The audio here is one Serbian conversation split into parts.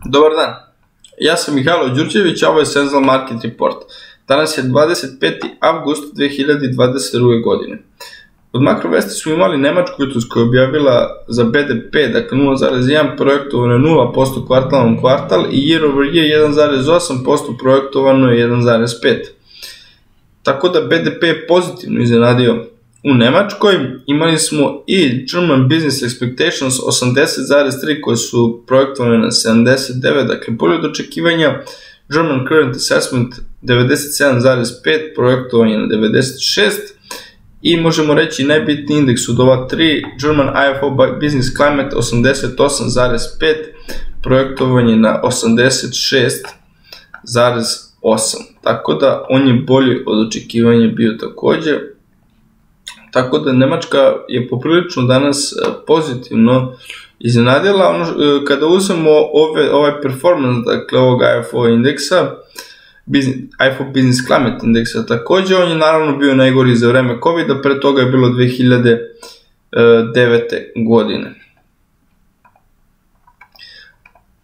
Dobar dan, ja sam Mihajlo Đurđević, a ovo je Senzal Market Report. Danas je 25. avgust 2022. godine. Od makrovesti smo imali Nemačku jutros koja je objavila za BDP, dakle 0,1 projektovano je 0% kvartalnom kvartal i year over year 1,8% projektovano je 1,5. Tako da BDP je pozitivno iznenadio u Nemačkoj. Imali smo i German Business Expectations 80,3 koje su projektovane na 79, dakle bolje od očekivanja. German Current Assessment 97,5, projektovanje na 96. I možemo reći najbitniji indeks od ova tri, German IFO Business Climate 88,5, projektovanje na 86,8. Tako da on je bolji od očekivanja bio takođe. Tako da Nemačka je poprilično danas pozitivno iznenadila. Kada uzmemo ovaj performance, dakle ovog IFO indeksa, IFO Business Climate indeksa takođe, on je naravno bio najgori za vreme COVID-a, pre toga je bilo 2009. godine.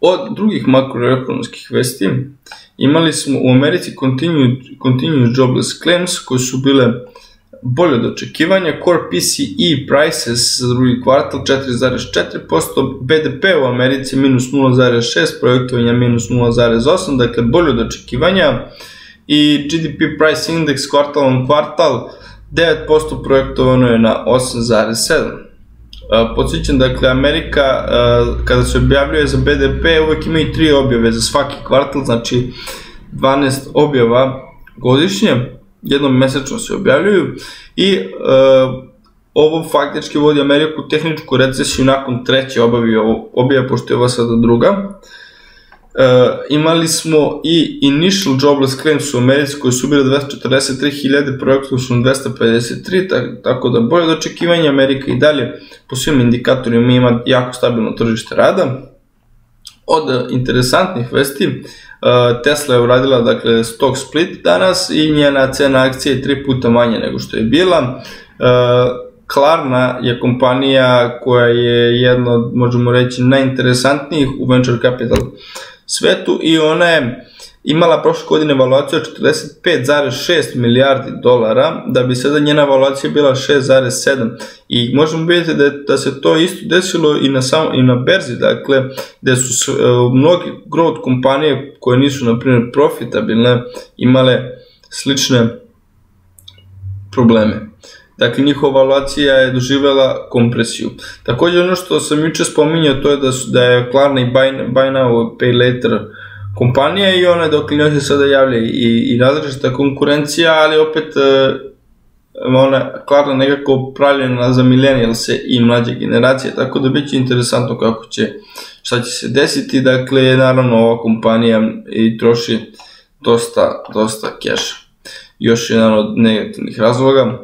Od drugih makroekonomskih vesti imali smo u Americi continued jobless claims koje su bile bolje od očekivanja, core PCE prices za drugi kvartal 4,4%, BDP u Americi minus 0,6%, projektovanja minus 0,8%, dakle bolje od očekivanja, i GDP price index kvartalom kvartal 9%, projektovano je na 8,7%. Podsjećam, dakle, Amerika kada se objavljuje za BDP uvek imaju 3 objave za svaki kvartal, znači 12 objava godišnje, jednom mesečno se objavljuju i ovo faktički vodi Ameriku u tehničku recesiju nakon treće objave, pošto je ova sada druga. Imali smo i initial jobless claims u Americi koji su bili 243.000, projektovano su 253, tako da bolje od očekivanja. Amerika i dalje po svim indikatorima ima jako stabilno tržište rada. Od interesantnih vesti, Tesla je uradila, dakle, stock split danas i njena cena akcije je 3 puta manja nego što je bila. Klarna je kompanija koja je jedna od, možemo reći, najinteresantnijih u venture capital svetu i ona je imala prošle godine valuaciju od 45,6 milijardi dolara, da bi sada njena valuacija bila 6,7, i možemo vidjeti da se to isto desilo i na berzi, dakle, gde su mnogi growth kompanije koje nisu, na primjer, profitabilne, imale slične probleme. Dakle, njihova valuacija je doživjela kompresiju. Također, ono što sam juče spominjao, to je da je Klarna i Buy Now, Pay Later kompanija i ona, dok njoj se sada javlja i različita konkurencija, ali opet ona Klarna nekako pravljena za millennialse i mlađe generacije, tako da bit će interesantno šta će se desiti. Dakle, naravno ova kompanija i troši dosta keša. Još jedan od negativnih razloga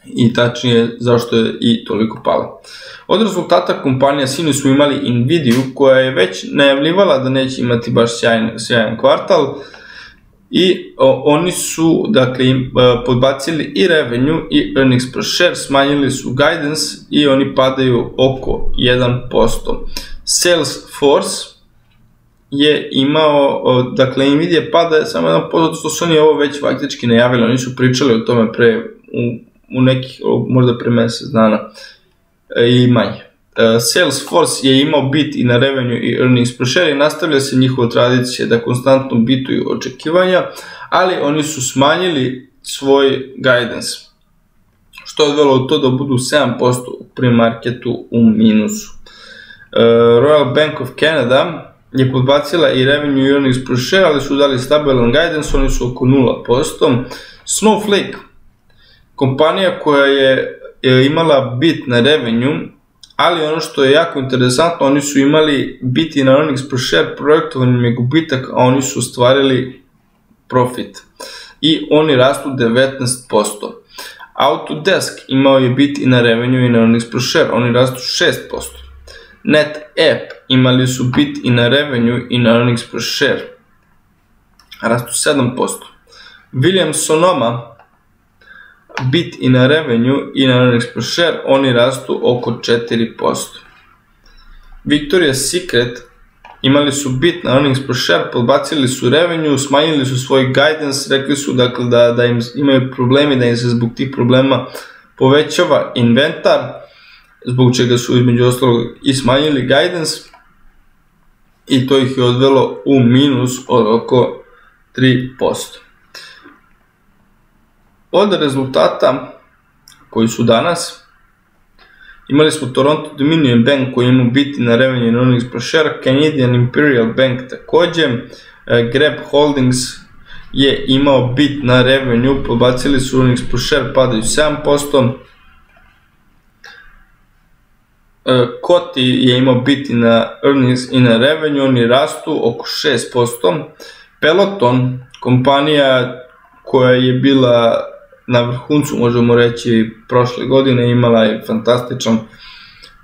i tačnije zašto je i toliko pala. Od rezultata kompanija sinoć smo imali Nvidia koja je već najavljivala da neće imati baš sjajan kvartal i oni su, dakle, podbacili i revenue i earnings per share, smanjili su guidance i oni padaju oko 1%. Salesforce je imao, dakle, Nvidia pada samo 1%, što su oni ovo već faktički najavili, oni su pričali o tome u nekih, možda pre mesec dana i manje. Salesforce je imao bit i na revenue i earnings per share i nastavlja se njihova tradicija da konstantno bituju očekivanja, ali oni su smanjili svoj guidance, što je odvelo to da budu 7% u pre-marketu u minusu. Royal Bank of Canada je podbacila i revenue i earnings per share, ali su dali stabilan guidance, oni su oko 0%. Snowflake, kompanija koja je imala bit na revenue, ali ono što je jako interesantno, oni su imali bit i na earnings per share, projektovan je gubitak, a oni su ostvarili profit i oni rastu 19%. Autodesk imao je bit i na revenue i na earnings per share, oni rastu 6%. NetApp imali su bit i na revenue i na earnings per share, rastu 7%. Williams-Sonoma bit i na revenue i na earnings per share, oni rastu oko 4%. Victoria's Secret imali su beat na earnings per share, podbacili su revenue, smanjili su svoj guidance, rekli su dakle da im imaju problemi, da im se zbog tih problema povećava inventar, zbog čega su između ostalog i smanjili guidance i to ih je odvelo u minus od oko 3%. Od rezultata koji su danas, imali smo Toronto Dominion Bank koji ima biti na revenue and earnings per share, Canadian Imperial Bank takođe, Grab Holdings je imao bit na revenue, podbacili su earnings per share, padaju 7%, Coty je imao biti na earnings i na revenue, oni rastu oko 6%, Peloton, kompanija koja je bila na vrhuncu, možemo reći, prošle godine, imala je fantastičan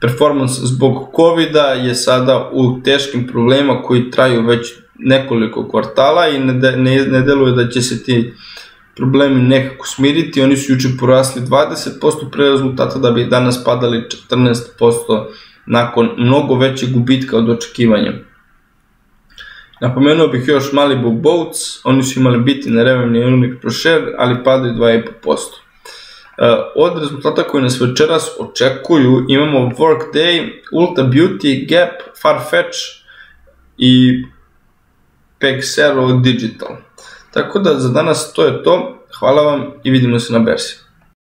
performans zbog COVID-a, je sada u teškim problemima koji traju već nekoliko kvartala i ne deluje da će se ti problemi nekako smiriti. Oni su juče porasli 20% pre rezultata da bi danas padali 14% nakon mnogo većeg gubitka od očekivanja. Napomenuo bih još Malibu Boats, oni su imali biti na revenue and earnings per share, ali padaju 2,5%. Od rezultata koji nas večeras očekuju imamo Workday, Ulta Beauty, Gap, Farfetch i Pexero Digital. Tako da za danas to je to, hvala vam i vidimo se na berzi.